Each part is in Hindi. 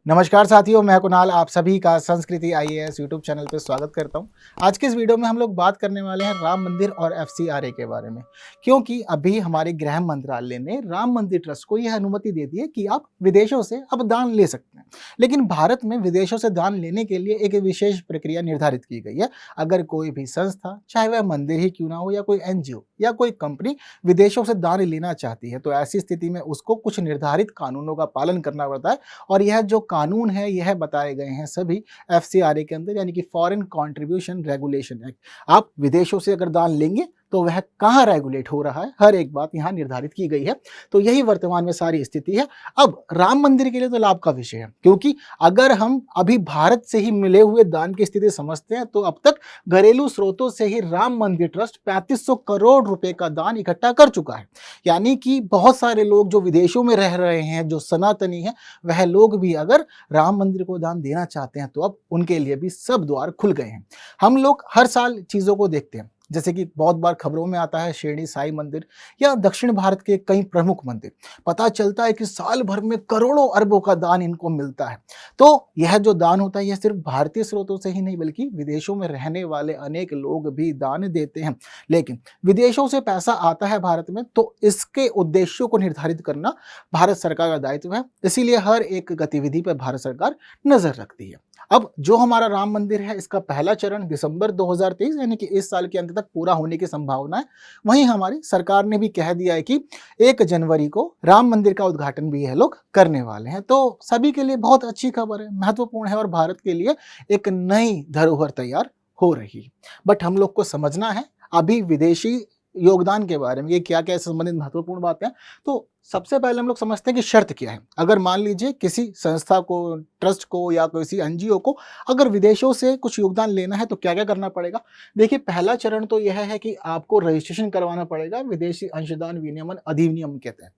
नमस्कार साथियों, मैं कुणाल आप सभी का संस्कृति आईएएस यूट्यूब चैनल पर स्वागत करता हूं। आज के इस वीडियो में हम लोग बात करने वाले हैं राम मंदिर और एफसीआरए के बारे में, क्योंकि अभी हमारे गृह मंत्रालय ने राम मंदिर ट्रस्ट को यह अनुमति दे दी है कि आप विदेशों से अब दान ले सकते हैं। लेकिन भारत में विदेशों से दान लेने के लिए एक विशेष प्रक्रिया निर्धारित की गई है। अगर कोई भी संस्था, चाहे वह मंदिर ही क्यों ना हो या कोई एनजीओ या कोई कंपनी विदेशों से दान लेना चाहती है, तो ऐसी स्थिति में उसको कुछ निर्धारित कानूनों का पालन करना पड़ता है। और यह जो कानून है यह बताए गए हैं सभी एफसीआरए के अंदर, यानी कि फॉरेन कंट्रीब्यूशन रेगुलेशन एक्ट। आप विदेशों से अगर दान लेंगे तो वह कहाँ रेगुलेट हो रहा है, हर एक बात यहाँ निर्धारित की गई है। तो यही वर्तमान में सारी स्थिति है। अब राम मंदिर के लिए तो लाभ का विषय है, क्योंकि अगर हम अभी भारत से ही मिले हुए दान की स्थिति समझते हैं तो अब तक घरेलू स्रोतों से ही राम मंदिर ट्रस्ट 3500 करोड़ रुपए का दान इकट्ठा कर चुका है। यानी कि बहुत सारे लोग जो विदेशों में रह रहे हैं, जो सनातनी है, वह लोग भी अगर राम मंदिर को दान देना चाहते हैं तो अब उनके लिए भी सब द्वार खुल गए हैं। हम लोग हर साल चीज़ों को देखते हैं, जैसे कि बहुत बार खबरों में आता है शिरडी साई मंदिर या दक्षिण भारत के कई प्रमुख मंदिर। पता चलता है कि साल भर में करोड़ों अरबों का दान इनको मिलता है। तो यह जो दान होता है यह सिर्फ भारतीय स्रोतों से ही नहीं बल्कि विदेशों में रहने वाले अनेक लोग भी दान देते हैं। लेकिन विदेशों से पैसा आता है भारत में तो इसके उद्देश्यों को निर्धारित करना भारत सरकार का दायित्व है। इसीलिए हर एक गतिविधि पर भारत सरकार नजर रखती है। अब जो हमारा राम मंदिर है इसका पहला चरण दिसंबर 2023 यानी कि इस साल के अंत तक पूरा होने की संभावना है। वहीं हमारी सरकार ने भी कह दिया है कि 1 जनवरी को राम मंदिर का उद्घाटन भी यह लोग करने वाले हैं। तो सभी के लिए बहुत अच्छी खबर है, महत्वपूर्ण है और भारत के लिए एक नई धरोहर तैयार हो रही है। बट हम लोग को समझना है अभी विदेशी योगदान के बारे में, ये क्या क्या संबंधित महत्वपूर्ण बातें हैं। तो सबसे पहले हम लोग समझते हैं कि शर्त क्या है। अगर मान लीजिए किसी संस्था को, ट्रस्ट को या किसी एनजीओ को अगर विदेशों से कुछ योगदान लेना है तो क्या क्या करना पड़ेगा। देखिए, पहला चरण तो यह है कि आपको रजिस्ट्रेशन करवाना पड़ेगा विदेशी अंशदान विनियमन अधिनियम के तहत।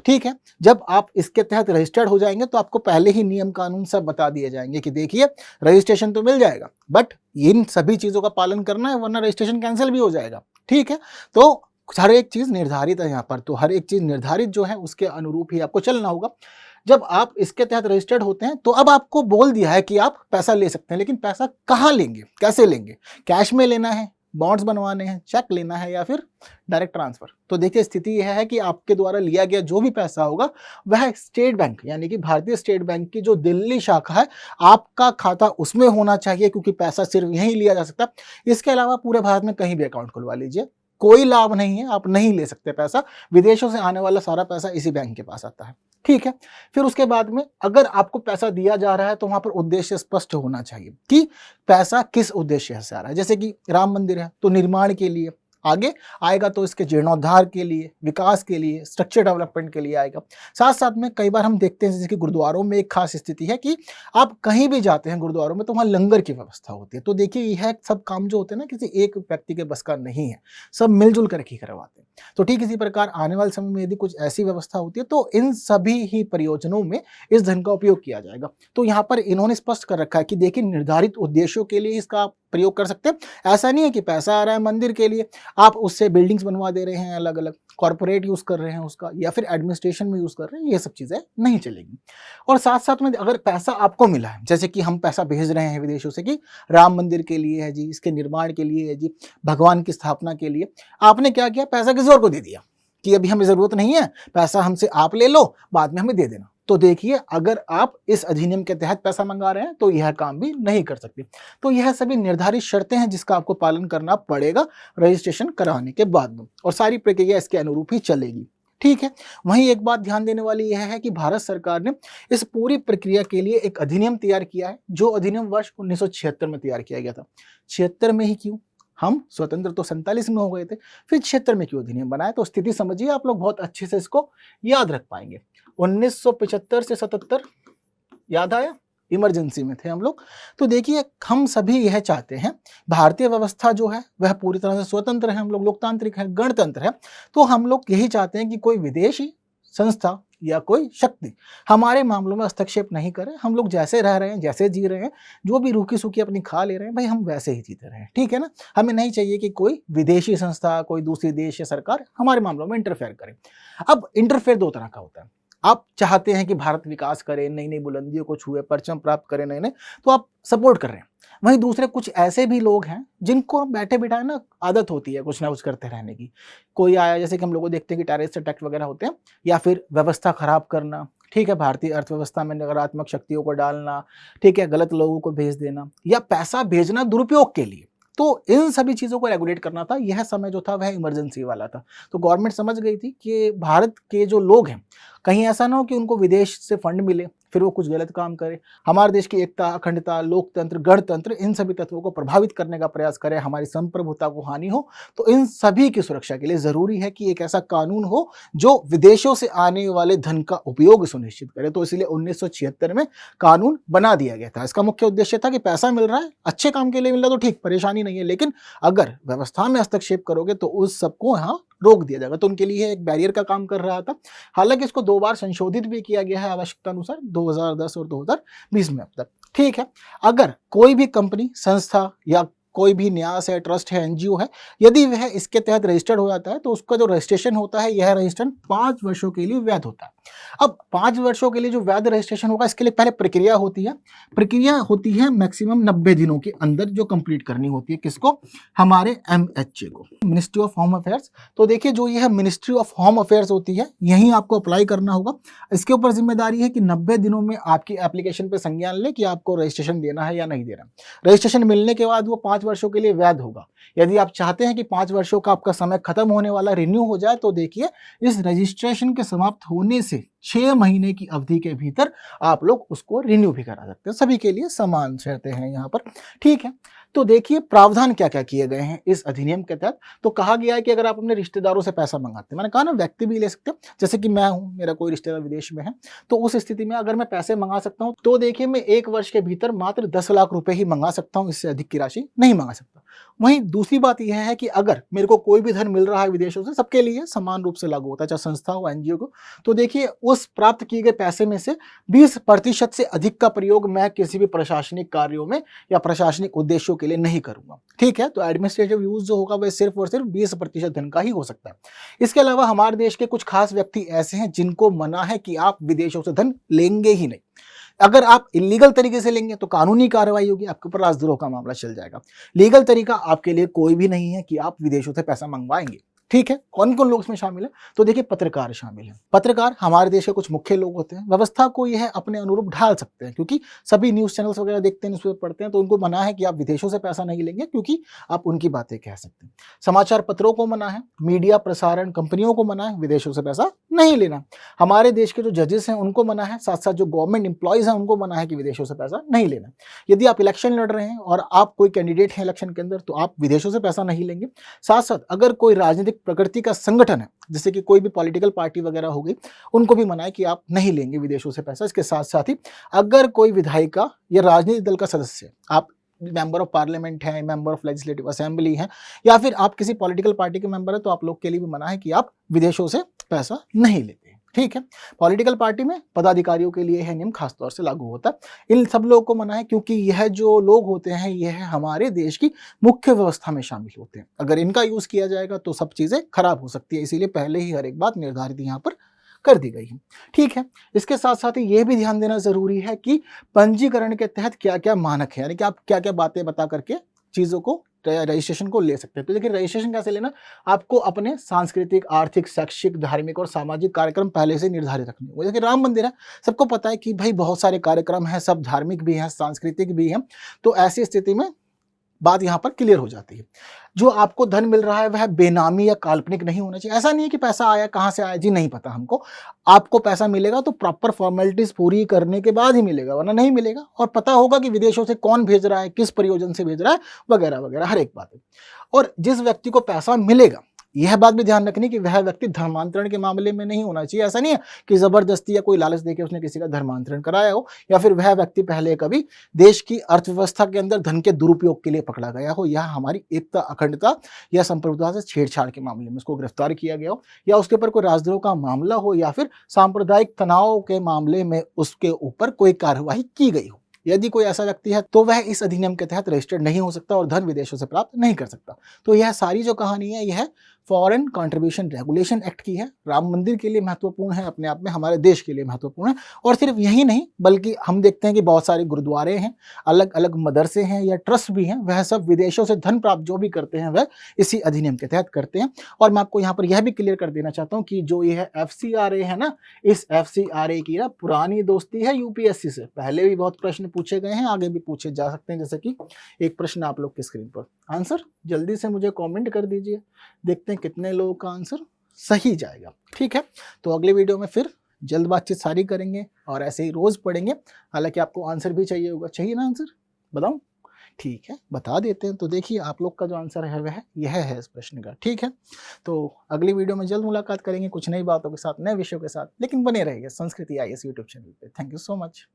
ठीक है, जब आप इसके तहत रजिस्टर्ड हो जाएंगे तो आपको पहले ही नियम कानून सब बता दिए जाएंगे कि देखिए रजिस्ट्रेशन तो मिल जाएगा, बट इन सभी चीज़ों का पालन करना है वरना रजिस्ट्रेशन कैंसिल भी हो जाएगा। ठीक है, तो हर एक चीज़ निर्धारित है यहाँ पर, तो हर एक चीज़ निर्धारित जो है उसके अनुरूप ही आपको चलना होगा। जब आप इसके तहत रजिस्टर्ड होते हैं तो अब आपको बोल दिया है कि आप पैसा ले सकते हैं, लेकिन पैसा कहाँ लेंगे, कैसे लेंगे, कैश में लेना है, बॉन्ड्स बनवाने हैं, चेक लेना है या फिर डायरेक्ट ट्रांसफर। तो देखिए स्थिति यह है कि आपके द्वारा लिया गया जो भी पैसा होगा वह स्टेट बैंक यानी कि भारतीय स्टेट बैंक की जो दिल्ली शाखा है आपका खाता उसमें होना चाहिए, क्योंकि पैसा सिर्फ यहीं लिया जा सकता है। इसके अलावा पूरे भारत में कहीं भी अकाउंट खुलवा लीजिए, कोई लाभ नहीं है, आप नहीं ले सकते पैसा। विदेशों से आने वाला सारा पैसा इसी बैंक के पास आता है। ठीक है, फिर उसके बाद में अगर आपको पैसा दिया जा रहा है तो वहां पर उद्देश्य स्पष्ट होना चाहिए कि पैसा किस उद्देश्य से आ रहा है। जैसे कि राम मंदिर है तो निर्माण के लिए आगे आएगा, तो इसके जीर्णोद्धार के लिए, विकास के लिए, स्ट्रक्चर डेवलपमेंट के लिए आएगा। साथ साथ में कई बार हम देखते हैं जैसे कि गुरुद्वारों में एक खास स्थिति है कि आप कहीं भी जाते हैं गुरुद्वारों में तो वहाँ लंगर की व्यवस्था होती है। तो देखिए यह सब काम जो होते हैं ना किसी एक व्यक्ति के बस का नहीं है, सब मिलजुल कर ही करवाते हैं। तो ठीक इसी प्रकार आने वाले समय में यदि कुछ ऐसी व्यवस्था होती है तो इन सभी ही परियोजनाओं में इस धन का उपयोग किया जाएगा। तो यहाँ पर इन्होंने स्पष्ट कर रखा है कि देखिए निर्धारित उद्देश्यों के लिए इसका प्रयोग कर सकते हैं। ऐसा नहीं है कि पैसा आ रहा है मंदिर के लिए आप उससे बिल्डिंग्स बनवा दे रहे हैं, अलग अलग कॉर्पोरेट यूज कर रहे हैं उसका, या फिर एडमिनिस्ट्रेशन में यूज कर रहे हैं, ये सब चीजें नहीं चलेगी। और साथ साथ में अगर पैसा आपको मिला है, जैसे कि हम पैसा भेज रहे हैं विदेशों से कि राम मंदिर के लिए है जी, इसके निर्माण के लिए है जी, भगवान की स्थापना के लिए, आपने क्या किया, पैसा किसी और को दे दिया कि अभी हमें जरूरत नहीं है, पैसा हमसे आप ले लो, बाद में हमें दे देना। तो देखिए अगर आप इस अधिनियम के तहत पैसा मंगा रहे हैं तो यह काम भी नहीं कर सकते। तो यह सभी निर्धारित शर्तें हैं जिसका आपको पालन करना पड़ेगा रजिस्ट्रेशन कराने के बाद में, और सारी प्रक्रिया इसके अनुरूप ही चलेगी। ठीक है, वहीं एक बात ध्यान देने वाली यह है कि भारत सरकार ने इस पूरी प्रक्रिया के लिए एक अधिनियम तैयार किया है, जो अधिनियम वर्ष 1976 में तैयार किया गया था। 76 में ही क्यों, हम स्वतंत्र तो 47 में हो गए थे, फिर 76 में क्यों अधिनियम बनाया, तो स्थिति समझिए, आप लोग बहुत अच्छे से इसको याद रख पाएंगे। 1975 से 77 याद आया, इमरजेंसी में थे हम लोग। तो देखिए हम सभी यह चाहते हैं भारतीय व्यवस्था जो है वह पूरी तरह से स्वतंत्र है, हम लोग लोकतांत्रिक है, गणतंत्र है। तो हम लोग यही चाहते हैं कि कोई विदेशी संस्था या कोई शक्ति हमारे मामलों में हस्तक्षेप नहीं करे। हम लोग जैसे रह रहे हैं, जैसे जी रहे हैं, जो भी रूखी सूखी अपनी खा ले रहे हैं, भाई हम वैसे ही जीते रहे हैं। ठीक है ना, हमें नहीं चाहिए कि कोई विदेशी संस्था, कोई दूसरी देश या सरकार हमारे मामलों में इंटरफेयर करे। अब इंटरफेयर दो तरह का होता है, आप चाहते हैं कि भारत विकास करे, नई नई बुलंदियों को छुए, परचम प्राप्त करे नए नए, तो आप सपोर्ट कर रहे हैं। वहीं दूसरे कुछ ऐसे भी लोग हैं जिनको बैठे बिठाए ना आदत होती है कुछ ना कुछ करते रहने की। कोई आया, जैसे कि हम लोग को देखते हैं कि टेररिस्ट अटैक वगैरह होते हैं, या फिर व्यवस्था खराब करना, ठीक है, भारतीय अर्थव्यवस्था में नकारात्मक शक्तियों को डालना, ठीक है, गलत लोगों को भेज देना या पैसा भेजना दुरुपयोग के लिए। तो इन सभी चीज़ों को रेगुलेट करना था। यह समय जो था वह इमरजेंसी वाला था। तो गवर्नमेंट समझ गई थी कि भारत के जो लोग हैं, कहीं ऐसा ना हो कि उनको विदेश से फंड मिले फिर वो कुछ गलत काम करे, हमारे देश की एकता, अखंडता, लोकतंत्र, गणतंत्र, इन सभी तत्वों को प्रभावित करने का प्रयास करे, हमारी संप्रभुता को हानि हो। तो इन सभी की सुरक्षा के लिए जरूरी है कि एक ऐसा कानून हो जो विदेशों से आने वाले धन का उपयोग सुनिश्चित करे। तो इसलिए 1976 में कानून बना दिया गया था। इसका मुख्य उद्देश्य था कि पैसा मिल रहा है, अच्छे काम के लिए मिल रहा है तो ठीक, परेशानी नहीं है, लेकिन अगर व्यवस्था में हस्तक्षेप करोगे तो उस सबको यहाँ रोक दिया जाएगा। तो उनके लिए एक बैरियर का काम कर रहा था। हालांकि इसको 2 बार संशोधित भी किया गया है आवश्यकता अनुसार, 2010 और 2020 में अब तक, ठीक है। अगर कोई भी कंपनी, संस्था या कोई भी न्यास है, ट्रस्ट है, एनजीओ है, यदि वह इसके तहत रजिस्टर्ड हो जाता है तो उसका जो रजिस्ट्रेशन होता है, यह रजिस्ट्रेशन 5 वर्षों के लिए वैध होता है। अब 5 वर्षों के लिए जो वैध रजिस्ट्रेशन होगा, इसके लिए पहले प्रक्रिया होती है। प्रक्रिया होती है मैक्सिमम 90 दिनों के अंदर जो कंप्लीट करनी होती है। किसको? हमारे MHA को, मिनिस्ट्री ऑफ होम अफेयर्स। तो देखिए, जो यह मिनिस्ट्री ऑफ होम अफेयर्स होती है, यहीं आपको अप्लाई करना होगा। इसके ऊपर जिम्मेदारी है कि 90 दिनों में आपकी एप्लीकेशन पे संज्ञान ले कि आपको रजिस्ट्रेशन देना है या नहीं देना। रजिस्ट्रेशन मिलने के बाद वो 5 वर्षों के लिए वैध होगा। यदि आप चाहते हैं कि 5 वर्षों का आपका समय खत्म होने वाला, रिन्यू हो जाए, तो देखिए, इस रजिस्ट्रेशन के समाप्त होने से 6 महीने की अवधि के भीतर आप लोग उसको रिन्यू भी करा सकते हैं। सभी के लिए समान शर्तें हैं यहाँ पर, ठीक है। तो देखिए प्रावधान क्या क्या किए गए हैं इस अधिनियम के तहत। तो कहा गया है कि अगर आप अपने रिश्तेदारों से पैसा मंगाते हैं, मैंने कहा ना व्यक्ति भी ले सकते हैं, जैसे कि मैं हूं, मेरा कोई रिश्तेदार विदेश में है, तो उस स्थिति में अगर मैं पैसे मंगा सकता हूं, तो देखिए मैं 1 वर्ष के भीतर मात्र 10 लाख रुपए ही मंगा सकता हूं, इससे अधिक की राशि नहीं मंगा सकता। वहीं दूसरी बात यह है कि अगर मेरे को कोई भी धन मिल रहा है विदेशों से, सबके लिए समान रूप से लागू होता है, चाहे संस्था हो, एनजीओ को। तो देखिए, उस प्राप्त किए गए पैसे में से 20% से अधिक का प्रयोग मैं किसी भी प्रशासनिक कार्यों में या प्रशासनिक उद्देश्यों के लिए नहीं करूंगा, ठीक है। तो एडमिनिस्ट्रेटिव यूज जो होगा वह सिर्फ और सिर्फ 20% धन का ही हो सकता है। इसके अलावा हमारे देश के कुछ खास व्यक्ति ऐसे हैं जिनको मना है कि आप विदेशों से धन लेंगे ही नहीं। अगर आप इलीगल तरीके से लेंगे तो कानूनी कार्रवाई होगी, आपके ऊपर राजद्रोह का मामला चल जाएगा। लीगल तरीका आपके लिए कोई भी नहीं है कि आप विदेशों से पैसा मंगवाएंगे, ठीक है। कौन कौन लोग इसमें शामिल है? तो देखिए, पत्रकार शामिल है। पत्रकार हमारे देश के कुछ मुख्य लोग होते हैं। व्यवस्था को यह अपने अनुरूप ढाल सकते हैं, क्योंकि सभी न्यूज चैनल्स वगैरह देखते हैं, न्यूज़पेपर पढ़ते हैं, तो उनको मना है कि आप विदेशों से पैसा नहीं लेंगे, क्योंकि आप उनकी बातें कह सकते हैं। समाचार पत्रों को मना है, मीडिया प्रसारण कंपनियों को मना है विदेशों से पैसा नहीं लेना। हमारे देश के जो जजेस हैं उनको मना है, साथ साथ जो गवर्नमेंट एम्प्लॉयज हैं उनको मना है कि विदेशों से पैसा नहीं लेना। यदि आप इलेक्शन लड़ रहे हैं और आप कोई कैंडिडेट हैं इलेक्शन के अंदर, तो आप विदेशों से पैसा नहीं लेंगे। साथ साथ अगर कोई राजनीतिक प्रकृति का संगठन है, जैसे कि कोई भी पॉलिटिकल पार्टी वगैरह हो गई, उनको भी मना है कि आप नहीं लेंगे विदेशों से पैसा। इसके साथ साथ ही अगर कोई विधायिका या राजनीतिक दल का सदस्य, आप मेंबर ऑफ पार्लियामेंट हैं, मेंबर ऑफ लेजिस्लेटिव असेंबली हैं, या फिर आप किसी पॉलिटिकल पार्टी के मेंबर हैं, तो आप लोग के लिए भी मना है कि आप विदेशों से पैसा नहीं लेते, ठीक है। पॉलिटिकल पार्टी में पदाधिकारियों के लिए यह नियम खासतौर से लागू होता है। इन सब लोगों को मना है, क्योंकि यह जो लोग होते हैं यह हमारे देश की मुख्य व्यवस्था में शामिल होते हैं। अगर इनका यूज किया जाएगा तो सब चीजें खराब हो सकती है, इसीलिए पहले ही हर एक बात निर्धारित यहाँ पर कर दी गई है, ठीक है। इसके साथ साथ ही यह भी ध्यान देना जरूरी है कि पंजीकरण के तहत क्या क्या मानक है, यानी कि आप क्या क्या बातें बता करके चीजों को, रजिस्ट्रेशन को ले सकते हैं। तो देखिए, रजिस्ट्रेशन कैसे लेना, आपको अपने सांस्कृतिक, आर्थिक, शैक्षिक, धार्मिक और सामाजिक कार्यक्रम पहले से निर्धारित रखने होंगे। देखिए, राम मंदिर है, सबको पता है कि भाई बहुत सारे कार्यक्रम हैं, सब धार्मिक भी हैं, सांस्कृतिक भी हैं। तो ऐसी स्थिति में बात यहाँ पर क्लियर हो जाती है। जो आपको धन मिल रहा है वह बेनामी या काल्पनिक नहीं होना चाहिए। ऐसा नहीं है कि पैसा आया, कहाँ से आया जी नहीं पता हमको। आपको पैसा मिलेगा तो प्रॉपर फॉर्मेलिटीज पूरी करने के बाद ही मिलेगा, वरना नहीं मिलेगा। और पता होगा कि विदेशों से कौन भेज रहा है, किस प्रयोजन से भेज रहा है, वगैरह वगैरह हर एक बात है। और जिस व्यक्ति को पैसा मिलेगा, यह बात भी ध्यान रखनी कि वह व्यक्ति धर्मांतरण के मामले में नहीं होना चाहिए। ऐसा नहीं है कि जबरदस्ती या कोई लालच देके उसने किसी का धर्मांतरण कराया हो, या फिर वह व्यक्ति पहले कभी देश की अर्थव्यवस्था के अंदर धन के दुरुपयोग के लिए पकड़ा गया हो, या हमारी एकता, अखंडता या संप्रभुता से छेड़छाड़ के मामले में उसको गिरफ्तार किया गया हो, या उसके ऊपर कोई राजद्रोह का मामला हो, या फिर सांप्रदायिक तनाव के मामले में उसके ऊपर कोई कार्यवाही की गई हो। यदि कोई ऐसा व्यक्ति है तो वह इस अधिनियम के तहत रजिस्टर्ड नहीं हो सकता और धन विदेशों से प्राप्त नहीं कर सकता। तो यह सारी जो कहानी है यह फॉरेन कंट्रीब्यूशन रेगुलेशन एक्ट की है। राम मंदिर के लिए महत्वपूर्ण है, अपने आप में हमारे देश के लिए महत्वपूर्ण है। और सिर्फ यही नहीं, बल्कि हम देखते हैं कि बहुत सारे गुरुद्वारे हैं, अलग अलग मदरसे हैं या ट्रस्ट भी हैं, वह सब विदेशों से धन प्राप्त जो भी करते हैं वह इसी अधिनियम के तहत करते हैं। और मैं आपको यहाँ पर यह भी क्लियर कर देना चाहता हूँ कि जो यह FCRA है ना, इस FCRA की ना पुरानी दोस्ती है यूपीएससी से। पहले भी बहुत प्रश्न पूछे गए हैं, आगे भी पूछे जा सकते हैं। जैसे कि एक प्रश्न आप लोग की स्क्रीन पर, आंसर जल्दी से मुझे कमेंट कर दीजिए, देखते हैं कितने लोगों का आंसर सही जाएगा। ठीक है, तो अगले वीडियो में फिर जल्द बातचीत सारी करेंगे और ऐसे ही रोज पढ़ेंगे। हालांकि आपको आंसर भी चाहिए होगा, चाहिए ना आंसर, बताऊं? ठीक है, बता देते हैं। तो देखिए आप लोग का जो आंसर है वह यह है इस प्रश्न का। ठीक है, तो अगली वीडियो में जल्द मुलाकात करेंगे कुछ नई बातों के साथ, नए विषयों के साथ। लेकिन बने रहिए संस्कृति IAS यूट्यूब चैनल पे। Thank you so much.